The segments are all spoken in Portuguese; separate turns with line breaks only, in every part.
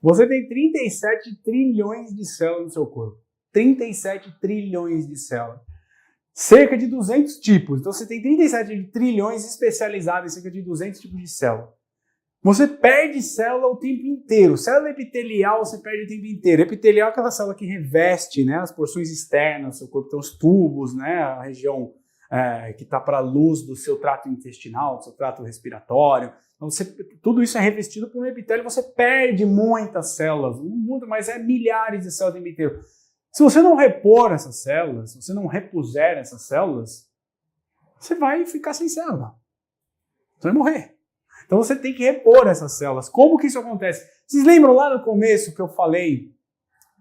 Você tem 37 trilhões de células no seu corpo. 37 trilhões de células. Cerca de 200 tipos. Então você tem 37 trilhões especializados em cerca de 200 tipos de célula. Você perde célula o tempo inteiro. Célula epitelial você perde o tempo inteiro. Epitelial é aquela célula que reveste, né, as porções externas do seu corpo, então os tubos, né, a região que está para a luz do seu trato intestinal, do seu trato respiratório. Então tudo isso é revestido por um epitélio. Você perde muitas células, mas milhares de células o tempo inteiro. Se você não repor essas células, se você não repuser essas células, você vai ficar sem célula. Você vai morrer. Então você tem que repor essas células. Como que isso acontece? Vocês lembram lá no começo que eu falei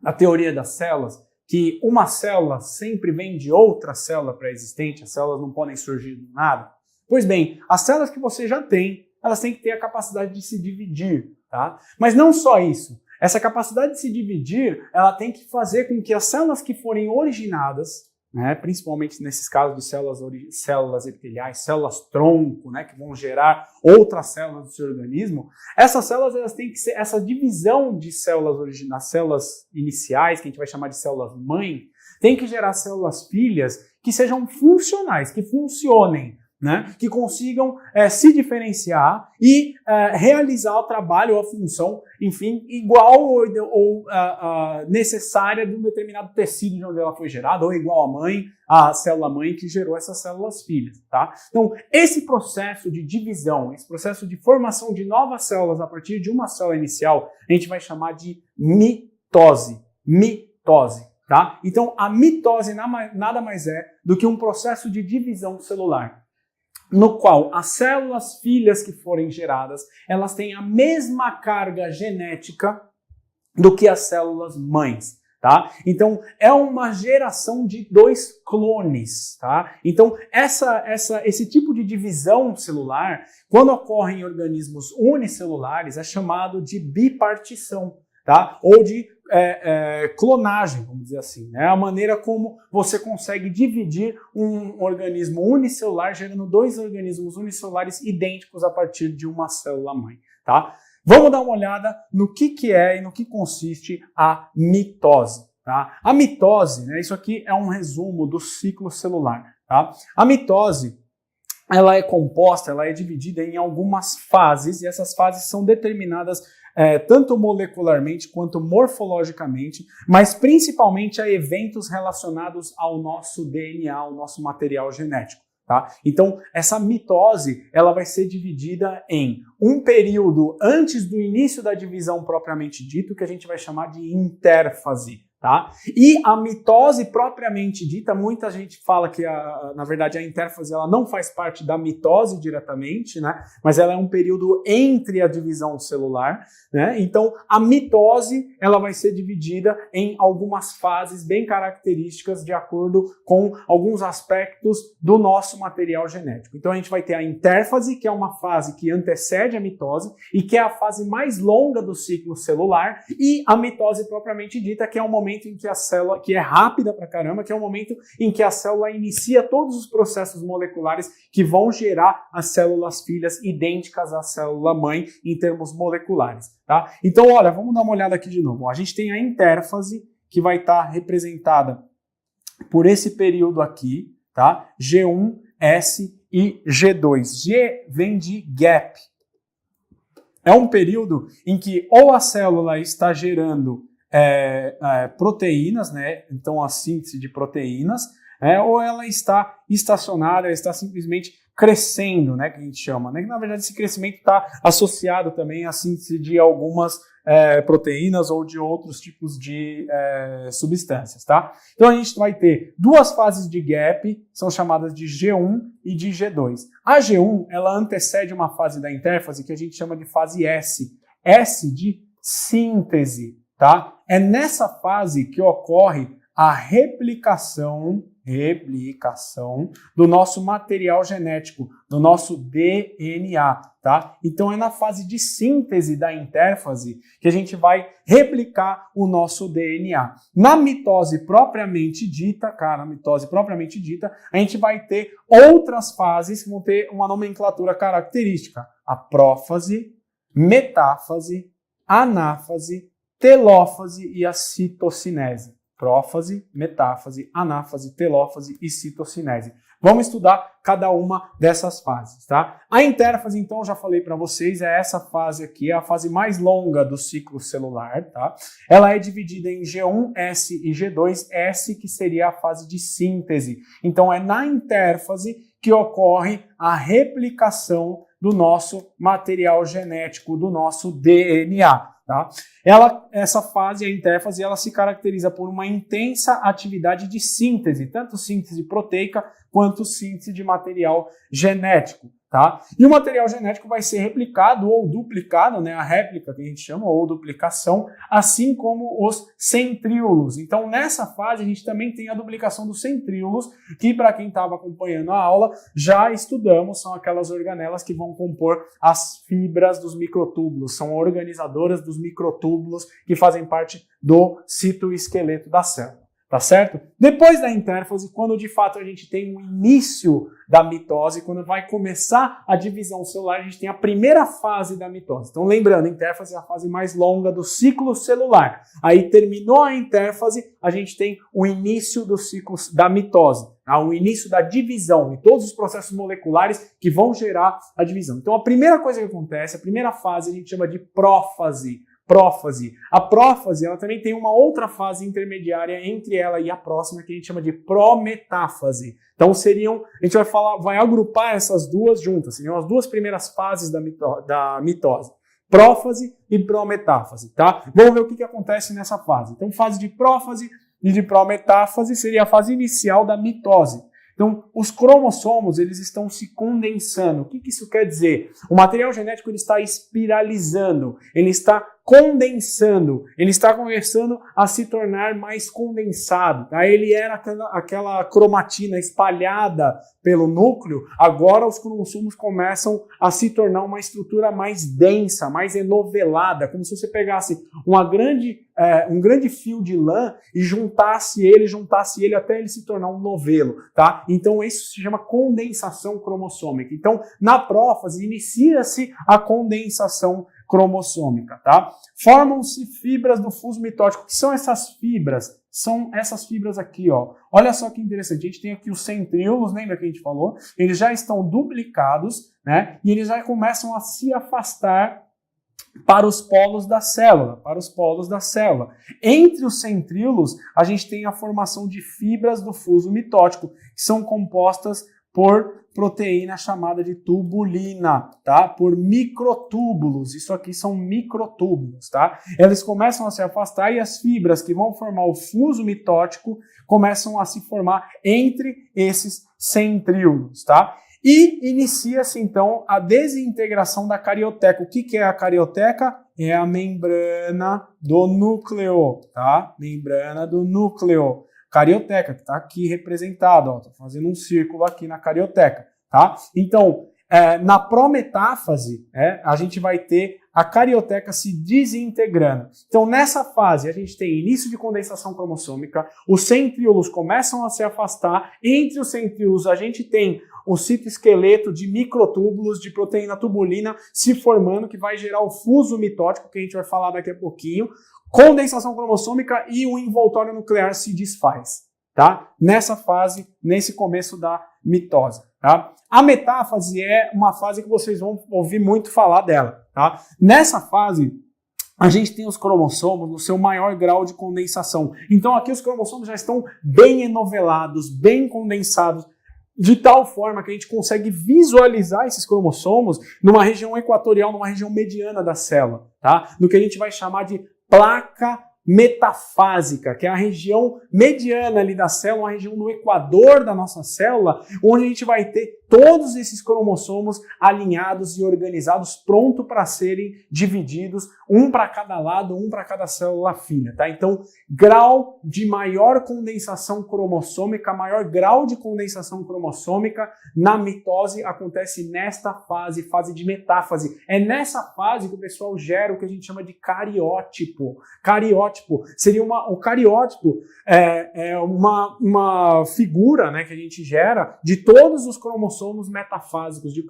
na teoria das células, que uma célula sempre vem de outra célula pré-existente, as células não podem surgir do nada? Pois bem, as células que você já tem, elas têm que ter a capacidade de se dividir, tá? Mas não só isso. Essa capacidade de se dividir, ela tem que fazer com que as células que forem originadas, né, principalmente nesses casos de células epiteliais, células tronco, né, que vão gerar outras células do seu organismo, essas células elas têm que ser, essa divisão de células originais, células iniciais, que a gente vai chamar de células mãe, tem que gerar células filhas que sejam funcionais, que funcionem, né, que consigam se diferenciar e realizar o trabalho ou a função, enfim, igual ou necessária de um determinado tecido de onde ela foi gerada, ou igual à célula-mãe que gerou essas células filhas, tá? Então, esse processo de divisão, esse processo de formação de novas células a partir de uma célula inicial, a gente vai chamar de mitose. Mitose, tá? Então, a mitose nada mais é do que um processo de divisão celular, no qual as células filhas que forem geradas, elas têm a mesma carga genética do que as células mães, tá? Então, é uma geração de dois clones, tá? Então, esse tipo de divisão celular, quando ocorre em organismos unicelulares, é chamado de bipartição, tá? Ou de clonagem, vamos dizer assim, né? A maneira como você consegue dividir um organismo unicelular, gerando dois organismos unicelulares idênticos a partir de uma célula-mãe, tá? Vamos dar uma olhada no que é e no que consiste a mitose, tá? A mitose, né? Isso aqui é um resumo do ciclo celular, tá? A mitose, ela é composta, ela é dividida em algumas fases, e essas fases são determinadas tanto molecularmente quanto morfologicamente, mas principalmente a eventos relacionados ao nosso DNA, ao nosso material genético, tá? Então, essa mitose, ela vai ser dividida em um período antes do início da divisão propriamente dito, que a gente vai chamar de intérfase, tá? E a mitose propriamente dita, muita gente fala que, na verdade, a intérfase ela não faz parte da mitose diretamente, né? Mas ela é um período entre a divisão celular, né? Então, a mitose ela vai ser dividida em algumas fases bem características de acordo com alguns aspectos do nosso material genético. Então, a gente vai ter a intérfase, que é uma fase que antecede a mitose e que é a fase mais longa do ciclo celular, e a mitose propriamente dita, que é um momento em que a célula, que é rápida pra caramba, que é o momento em que a célula inicia todos os processos moleculares que vão gerar as células filhas idênticas à célula mãe em termos moleculares, tá? Então, olha, vamos dar uma olhada aqui de novo. A gente tem a intérfase, que vai estar representada por esse período aqui, tá? G1, S e G2. G vem de gap. É um período em que ou a célula está gerando proteínas, né? Então a síntese de proteínas, ou ela está estacionária, ela está simplesmente crescendo, né? Que a gente chama, né? Que na verdade esse crescimento está associado também à síntese de algumas proteínas ou de outros tipos de substâncias, tá? Então a gente vai ter duas fases de gap, são chamadas de G1 e de G2. A G1 ela antecede uma fase da intérfase que a gente chama de fase S, S de síntese. Tá? É nessa fase que ocorre a replicação do nosso material genético, do nosso DNA, tá? Então é na fase de síntese da intérfase que a gente vai replicar o nosso DNA. Na mitose propriamente dita, a gente vai ter outras fases que vão ter uma nomenclatura característica: a prófase, metáfase, anáfase telófase e a citocinese. Prófase, metáfase, anáfase, telófase e citocinese. Vamos estudar cada uma dessas fases, tá? A intérfase, então, já falei para vocês, é essa fase aqui, é a fase mais longa do ciclo celular, tá? Ela é dividida em G1, S e G2, S que seria a fase de síntese. Então, é na intérfase que ocorre a replicação do nosso material genético, do nosso DNA. Tá? Essa fase, a intérfase, ela se caracteriza por uma intensa atividade de síntese, tanto síntese proteica quanto síntese de material genético. Tá? E o material genético vai ser replicado ou duplicado, né? A réplica que a gente chama, ou duplicação, assim como os centríolos. Então, nessa fase, a gente também tem a duplicação dos centríolos, que para quem estava acompanhando a aula, já estudamos, são aquelas organelas que vão compor as fibras dos microtúbulos, são organizadoras dos microtúbulos que fazem parte do citoesqueleto da célula. Tá certo? Depois da intérfase, quando de fato a gente tem o início da mitose, quando vai começar a divisão celular, a gente tem a primeira fase da mitose. Então, lembrando, a intérfase é a fase mais longa do ciclo celular. Aí terminou a intérfase, a gente tem o início do ciclo da mitose, tá? O início da divisão e todos os processos moleculares que vão gerar a divisão. Então, a primeira coisa que acontece, a primeira fase, a gente chama de prófase. Prófase. A prófase, ela também tem uma outra fase intermediária entre ela e a próxima que a gente chama de prometáfase. Então a gente vai agrupar essas duas juntas, seriam as duas primeiras fases da mitose. Prófase e prometáfase, tá? Vamos ver o que acontece nessa fase. Então, fase de prófase e de prometáfase seria a fase inicial da mitose. Então, os cromossomos, eles estão se condensando. O que isso quer dizer? O material genético ele está espiralizando, ele está condensando, ele está começando a se tornar mais condensado. Tá? Ele era aquela cromatina espalhada pelo núcleo, agora os cromossomos começam a se tornar uma estrutura mais densa, mais enovelada, como se você pegasse um grande fio de lã e juntasse ele até ele se tornar um novelo. Tá? Então isso se chama condensação cromossômica. Então na prófase inicia-se a condensação cromossômica, tá? Formam-se fibras do fuso mitótico. O que são essas fibras? São essas fibras aqui, ó. Olha só que interessante. A gente tem aqui os centríolos, lembra que a gente falou? Eles já estão duplicados, né? E eles já começam a se afastar para os polos da célula, Entre os centríolos, a gente tem a formação de fibras do fuso mitótico, que são compostas por proteína chamada de tubulina, tá? Por microtúbulos. Isso aqui são microtúbulos, tá? Eles começam a se afastar e as fibras que vão formar o fuso mitótico começam a se formar entre esses centríolos, tá? E inicia-se, então, a desintegração da carioteca. O que é a carioteca? É a membrana do núcleo, tá? Membrana do núcleo. Carioteca, que está aqui representada, ó, tô fazendo um círculo aqui na carioteca, tá? Então, na prometáfase, a gente vai ter a carioteca se desintegrando. Então, nessa fase, a gente tem início de condensação cromossômica, os centríolos começam a se afastar, entre os centríolos a gente tem o citoesqueleto de microtúbulos de proteína tubulina se formando, que vai gerar o fuso mitótico, que a gente vai falar daqui a pouquinho, condensação cromossômica e o envoltório nuclear se desfaz, tá? Nessa fase, nesse começo da mitose, tá? A metáfase é uma fase que vocês vão ouvir muito falar dela, tá? Nessa fase, a gente tem os cromossomos no seu maior grau de condensação. Então aqui os cromossomos já estão bem enovelados, bem condensados, de tal forma que a gente consegue visualizar esses cromossomos numa região equatorial, numa região mediana da célula, tá? No que a gente vai chamar de placa metafásica, que é a região mediana ali da célula, uma região no equador da nossa célula, onde a gente vai ter todos esses cromossomos alinhados e organizados, pronto para serem divididos, um para cada lado, um para cada célula filha, tá? Então, grau de maior condensação cromossômica, maior grau de condensação cromossômica na mitose acontece nesta fase, fase de metáfase. É nessa fase que o pessoal gera o que a gente chama de cariótipo. Cariótipo seria o cariótipo é uma figura, né, que a gente gera de todos os cromossomos cromossomos metafásicos, de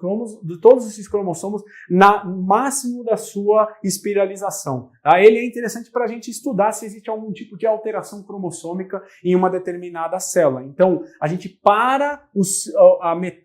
todos esses cromossomos no máximo da sua espiralização. Tá? Ele é interessante para a gente estudar se existe algum tipo de alteração cromossômica em uma determinada célula. Então, a gente para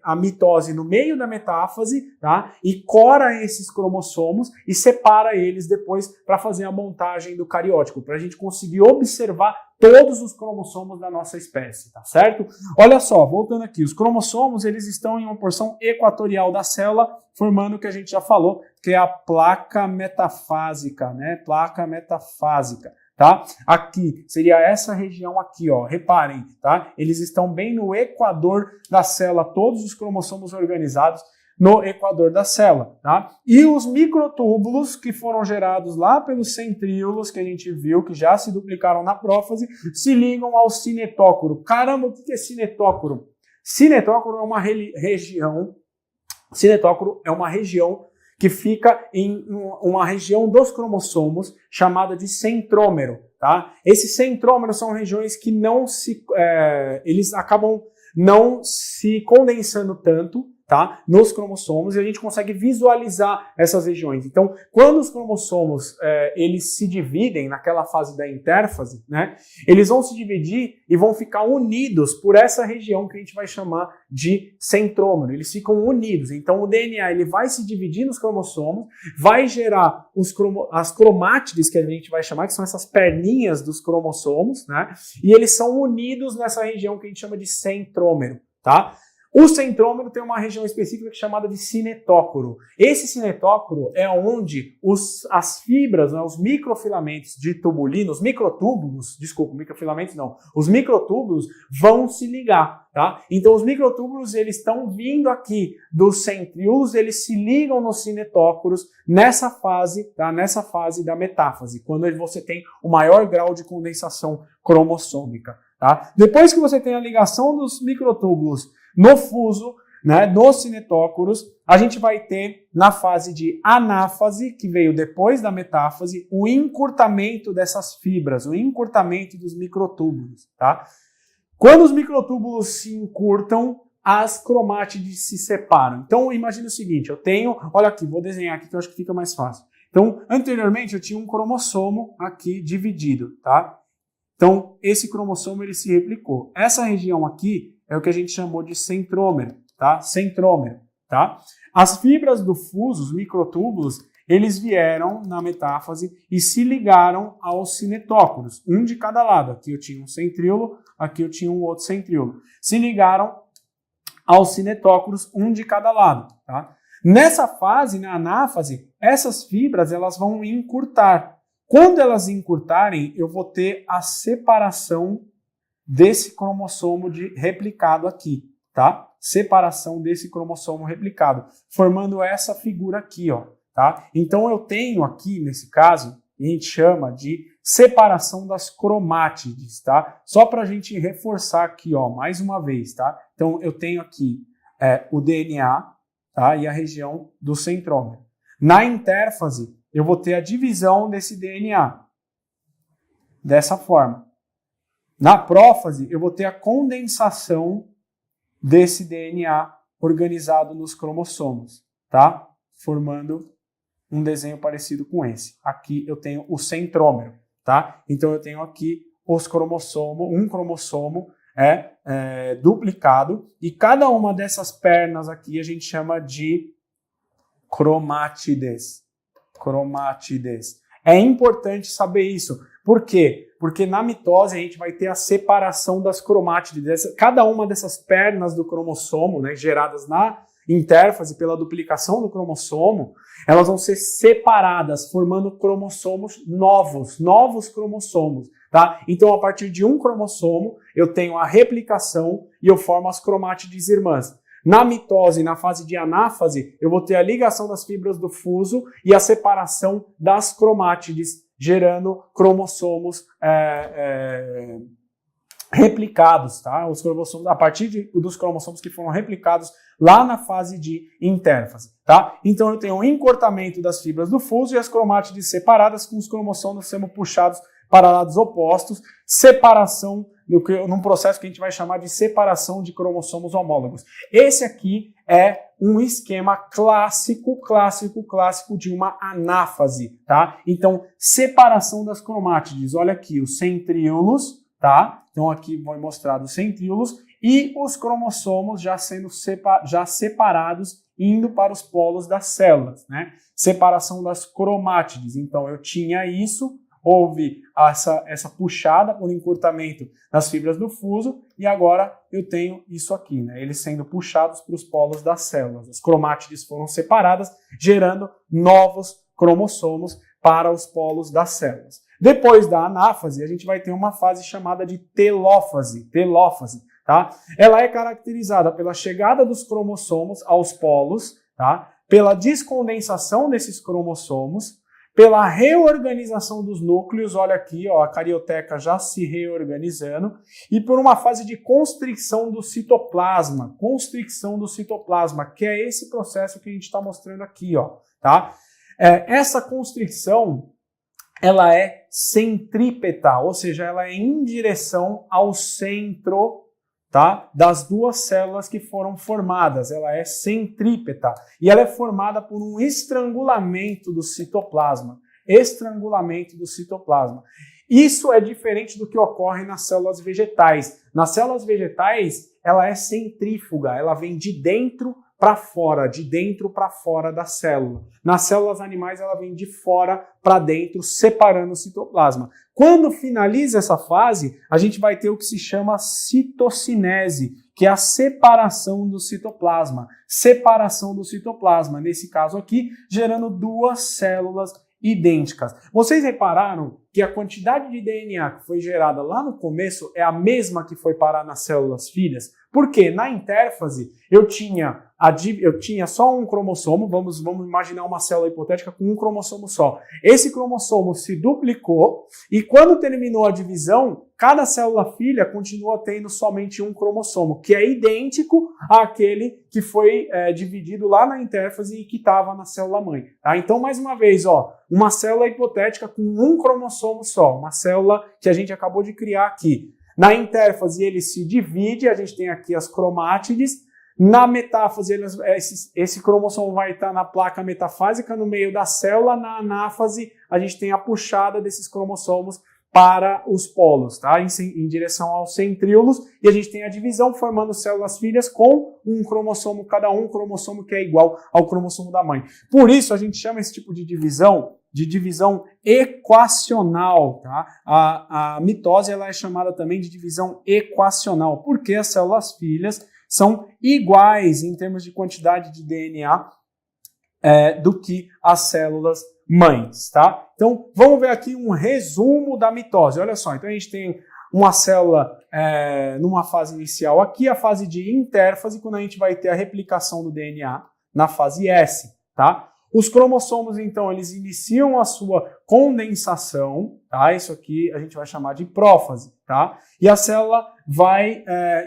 a mitose no meio da metáfase, tá? E cora esses cromossomos e separa eles depois para fazer a montagem do cariótipo, para a gente conseguir observar todos os cromossomos da nossa espécie, tá certo? Olha só, voltando aqui, os cromossomos, eles estão em uma porção equatorial da célula, formando o que a gente já falou, que é a placa metafásica, né? Placa metafásica, tá? Aqui, seria essa região aqui, ó, reparem, tá? Eles estão bem no equador da célula, todos os cromossomos organizados no equador da célula, tá? E os microtúbulos que foram gerados lá pelos centríolos, que a gente viu, que já se duplicaram na prófase, se ligam ao cinetócoro. Caramba, o que é cinetócoro? Cinetócoro é uma região que fica em uma região dos cromossomos chamada de centrômero, tá? Esses centrômeros são regiões que eles acabam não se condensando tanto, tá? Nos cromossomos, e a gente consegue visualizar essas regiões. Então, quando os cromossomos eles se dividem naquela fase da intérfase, né, eles vão se dividir e vão ficar unidos por essa região que a gente vai chamar de centrômero. Eles ficam unidos. Então, o DNA ele vai se dividir nos cromossomos, vai gerar as cromátides, que a gente vai chamar, que são essas perninhas dos cromossomos, né? E eles são unidos nessa região que a gente chama de centrômero, tá? O centrômero tem uma região específica chamada de cinetócoro. Esse cinetócoro é onde as fibras, né, os microfilamentos de tubulina, os microtúbulos vão se ligar, tá? Então os microtúbulos eles estão vindo aqui dos centríolos, eles se ligam nos cinetócoros nessa fase, tá? Nessa fase da metáfase, quando você tem o maior grau de condensação cromossômica, tá? Depois que você tem a ligação dos microtúbulos no fuso, né, nos cinetócoros, a gente vai ter, na fase de anáfase, que veio depois da metáfase, o encurtamento dessas fibras, o encurtamento dos microtúbulos, tá? Quando os microtúbulos se encurtam, as cromátides se separam. Então, imagine o seguinte, olha aqui, vou desenhar aqui que eu acho que fica mais fácil. Então, anteriormente eu tinha um cromossomo aqui dividido, tá? Então, esse cromossomo ele se replicou. Essa região aqui é o que a gente chamou de centrômero, tá? Centrômero, tá? As fibras do fuso, os microtúbulos, eles vieram na metáfase e se ligaram aos cinetócoros, um de cada lado. Aqui eu tinha um centríolo, aqui eu tinha um outro centríolo. Se ligaram aos cinetócoros, um de cada lado, tá? Nessa fase, na anáfase, essas fibras elas vão encurtar. Quando elas encurtarem, eu vou ter a separação desse cromossomo replicado aqui, tá? Separação desse cromossomo replicado, formando essa figura aqui, ó, tá? Então eu tenho aqui, nesse caso, a gente chama de separação das cromátides, tá? Só para a gente reforçar aqui, ó, mais uma vez, tá? Então eu tenho aqui o DNA, tá? E a região do centrômero. Na intérfase, eu vou ter a divisão desse DNA, dessa forma. Na prófase, eu vou ter a condensação desse DNA organizado nos cromossomos, tá? Formando um desenho parecido com esse. Aqui eu tenho o centrômero, tá? Então eu tenho aqui um cromossomo duplicado e cada uma dessas pernas aqui a gente chama de cromátides. Cromátides. É importante saber isso. Por quê? Porque na mitose a gente vai ter a separação das cromátides. Cada uma dessas pernas do cromossomo, né, geradas na intérfase pela duplicação do cromossomo, elas vão ser separadas, formando cromossomos novos cromossomos, tá? Então, a partir de um cromossomo, eu tenho a replicação e eu formo as cromátides irmãs. Na mitose, na fase de anáfase, eu vou ter a ligação das fibras do fuso e a separação das cromátides, gerando cromossomos replicados, tá? Os cromossomos, a partir dos cromossomos que foram replicados lá na fase de intérfase, tá? Então eu tenho um encurtamento das fibras do fuso e as cromátides separadas com os cromossomos sendo puxados para lados opostos, separação num processo que a gente vai chamar de separação de cromossomos homólogos. Esse aqui é um esquema clássico de uma anáfase, tá? Então, separação das cromátides. Olha aqui, os centríolos, tá? Então, aqui foi mostrado os centríolos e os cromossomos já sendo separados, indo para os polos das células, né? Separação das cromátides. Então, eu tinha isso, houve essa puxada por encurtamento das fibras do fuso e agora eu tenho isso aqui, né? Eles sendo puxados para os polos das células. As cromátides foram separadas, gerando novos cromossomos para os polos das células. Depois da anáfase, a gente vai ter uma fase chamada de telófase, tá? Ela é caracterizada pela chegada dos cromossomos aos polos, tá? Pela descondensação desses cromossomos, pela reorganização dos núcleos, olha aqui, ó, a carioteca já se reorganizando, e por uma fase de constricção do citoplasma, que é esse processo que a gente está mostrando aqui, ó, tá? Essa constricção, ela é centrípeta, ou seja, ela é em direção ao centro, tá? Das duas células que foram formadas, ela é centrípeta e ela é formada por um estrangulamento do citoplasma. Isso é diferente do que ocorre nas células vegetais. Nas células vegetais, ela é centrífuga, ela vem de dentro para fora da célula. Nas células animais, ela vem de fora para dentro, separando o citoplasma. Quando finaliza essa fase, a gente vai ter o que se chama citocinese, que é a separação do citoplasma. Nesse caso aqui, gerando duas células idênticas. Vocês repararam que a quantidade de DNA que foi gerada lá no começo é a mesma que foi parar nas células filhas? Porque na intérfase eu tinha só um cromossomo, vamos imaginar uma célula hipotética com um cromossomo só. Esse cromossomo se duplicou e quando terminou a divisão, cada célula filha continua tendo somente um cromossomo, que é idêntico àquele que foi dividido lá na intérfase e que estava na célula mãe. Tá? Então, mais uma vez, ó, uma célula hipotética com um cromossomo só, uma célula que a gente acabou de criar aqui. Na intérfase ele se divide, a gente tem aqui as cromátides. Na metáfase, esse cromossomo vai estar na placa metafásica no meio da célula. Na anáfase, a gente tem a puxada desses cromossomos para os polos, tá? Em direção aos centríolos. E a gente tem a divisão formando células filhas com um cromossomo cada um cromossomo que é igual ao cromossomo da mãe. Por isso, a gente chama esse tipo de divisão equacional, tá? A mitose ela é chamada também de divisão equacional, porque as células filhas são iguais em termos de quantidade de DNA do que as células mães, tá? Então, vamos ver aqui um resumo da mitose. Olha só, então a gente tem uma célula numa fase inicial aqui, a fase de intérfase, quando a gente vai ter a replicação do DNA na fase S, tá? Os cromossomos, então, eles iniciam a sua condensação, tá? Isso aqui a gente vai chamar de prófase, tá? E a célula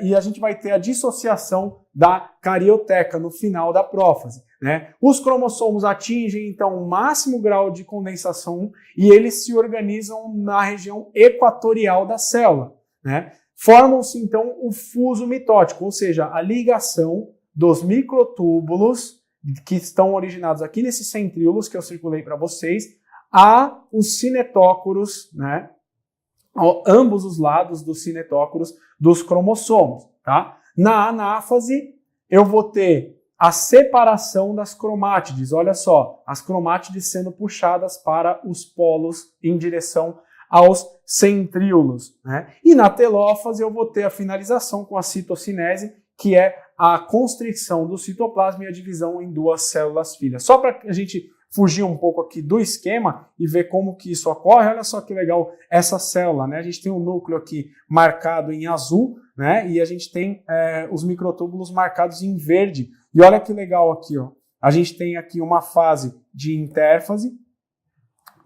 e a gente vai ter a dissociação da carioteca no final da prófase, né? Os cromossomos atingem, então, o máximo grau de condensação e eles se organizam na região equatorial da célula, né? Formam-se, então, o fuso mitótico, ou seja, a ligação dos microtúbulos que estão originados aqui nesses centríolos que eu circulei para vocês, a os cinetócoros, né? Ambos os lados dos cinetócoros dos cromossomos, tá? Na anáfase, eu vou ter a separação das cromátides. Olha só, as cromátides sendo puxadas para os polos em direção aos centríolos, né? E na telófase, eu vou ter a finalização com a citocinese, que é a constricção do citoplasma e a divisão em duas células filhas. Só para a gente fugir um pouco aqui do esquema e ver como que isso ocorre, olha só que legal essa célula, né? A gente tem um núcleo aqui marcado em azul, né? E a gente tem os microtúbulos marcados em verde. E olha que legal aqui, ó. A gente tem aqui uma fase de intérfase,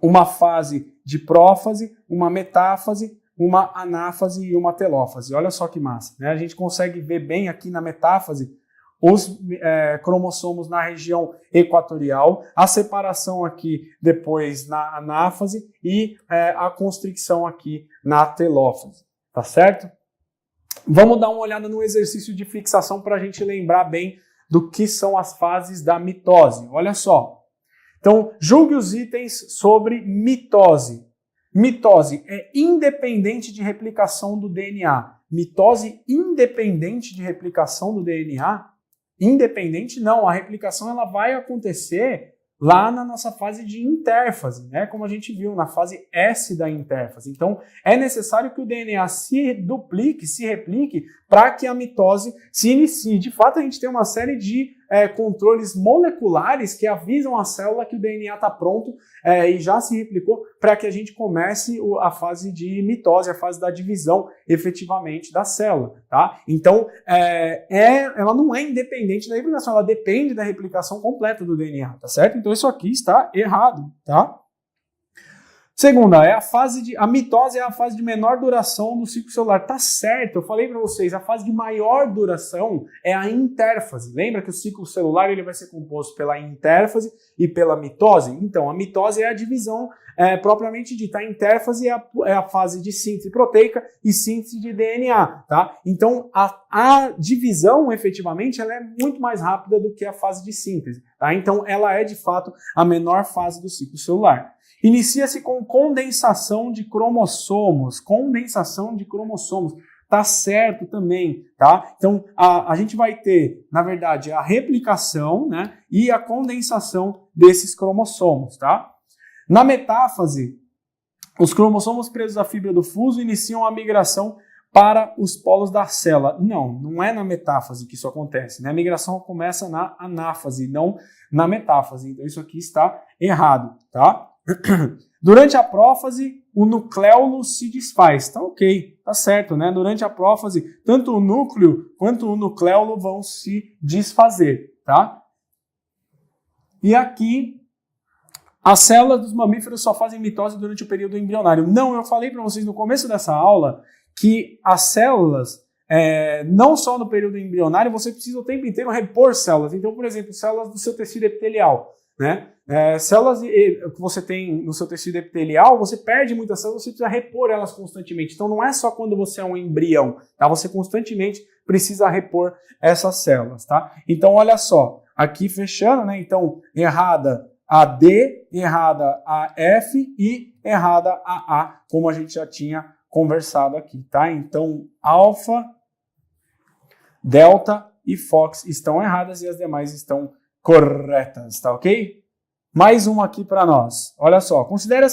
uma fase de prófase, uma metáfase, uma anáfase e uma telófase. Olha só que massa, né? A gente consegue ver bem aqui na metáfase os cromossomos na região equatorial, a separação aqui depois na anáfase e a constricção aqui na telófase, tá certo? Vamos dar uma olhada no exercício de fixação para a gente lembrar bem do que são as fases da mitose. Olha só. Então, julgue os itens sobre mitose. Mitose é independente de replicação do DNA. Mitose independente de replicação do DNA? Independente não, a replicação ela vai acontecer lá na nossa fase de intérfase, né? Como a gente viu, na fase S da intérfase. Então, é necessário que o DNA se duplique, se replique, para que a mitose se inicie. De fato, a gente tem uma série de controles moleculares que avisam a célula que o DNA está pronto e já se replicou para que a gente comece a fase de mitose, a fase da divisão efetivamente da célula, tá? Então, ela não é independente da replicação, ela depende da replicação completa do DNA, tá certo? Então, isso aqui está errado, tá? Segunda, a mitose é a fase de menor duração do ciclo celular. Tá certo, eu falei para vocês, a fase de maior duração é a intérfase. Lembra que o ciclo celular ele vai ser composto pela intérfase e pela mitose? Então, a mitose é a divisão propriamente dita. A intérfase é a fase de síntese proteica e síntese de DNA, tá? Então, a divisão, efetivamente, ela é muito mais rápida do que a fase de síntese, tá? Então, ela é, de fato, a menor fase do ciclo celular. Inicia-se com condensação de cromossomos. Condensação de cromossomos. Tá certo também, tá? Então, a gente vai ter, na verdade, a replicação, né, e a condensação desses cromossomos, tá? Na metáfase, os cromossomos presos à fibra do fuso iniciam a migração para os polos da célula. Não é na metáfase que isso acontece, né? A migração começa na anáfase, não na metáfase. Então, isso aqui está errado, tá? Durante a prófase, o nucleolo se desfaz. Tá ok, tá certo, né? Durante a prófase, tanto o núcleo quanto o nucleolo vão se desfazer, tá? E aqui, as células dos mamíferos só fazem mitose durante o período embrionário. Não, eu falei para vocês no começo dessa aula que as células, não só no período embrionário, você precisa o tempo inteiro repor células. Então, por exemplo, células do seu tecido epitelial, né? Células que você tem no seu tecido epitelial, você perde muitas células, você precisa repor elas constantemente. Então não é só quando você é um embrião, tá? Você constantemente precisa repor essas células, tá? Então olha só, aqui fechando, né? Então errada a D, errada a F e errada a A, como a gente já tinha conversado aqui, tá? Então alfa, delta e fox estão erradas e as demais estão corretas, tá ok? Mais uma aqui para nós. Olha só, considere a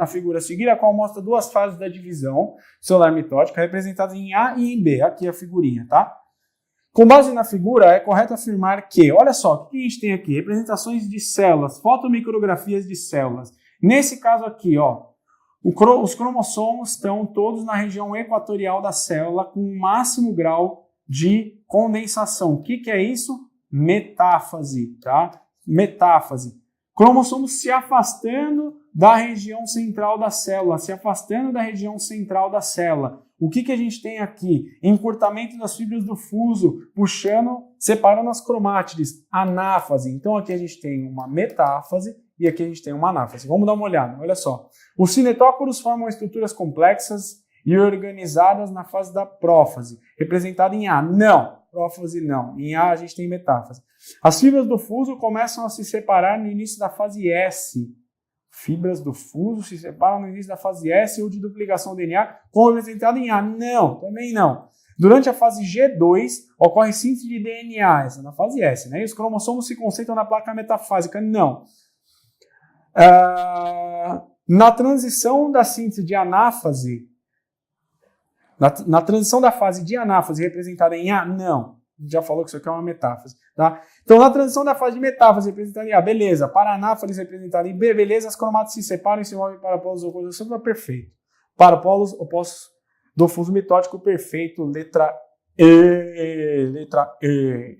figura a seguir, a qual mostra duas fases da divisão celular mitótica representadas em A e em B. Aqui a figurinha, tá? Com base na figura, é correto afirmar que, olha só, o que a gente tem aqui? Representações de células, fotomicrografias de células. Nesse caso aqui, ó, os cromossomos estão todos na região equatorial da célula com o máximo grau de condensação. O que é isso? Metáfase, tá? Metáfase. Cromossomos se afastando da região central da célula, se afastando da região central da célula. O que a gente tem aqui? Encurtamento das fibras do fuso, separando as cromátides, anáfase. Então aqui a gente tem uma metáfase e aqui a gente tem uma anáfase. Vamos dar uma olhada, olha só. Os cinetócoros formam estruturas complexas e organizadas na fase da prófase, representada em A. Não. Prófase não. Em A a gente tem metáfase. As fibras do fuso começam a se separar no início da fase S. Fibras do fuso se separam no início da fase S ou de duplicação do DNA, como representado em A. Não, também não. Durante a fase G2, ocorre síntese de DNA, essa na fase S, né? E os cromossomos se concentram na placa metafásica. Não. Na transição da síntese de anáfase, na transição da fase de anáfase representada em A, não. Já falou que isso aqui é uma metáfase, tá? Então, na transição da fase de metáfase representada em A, beleza. Para anáfase representada em B, beleza. As cromátides se separam e se movem para polos opostos. Isso é perfeito. Para polos opostos do fuso mitótico, perfeito. Letra E. Letra E.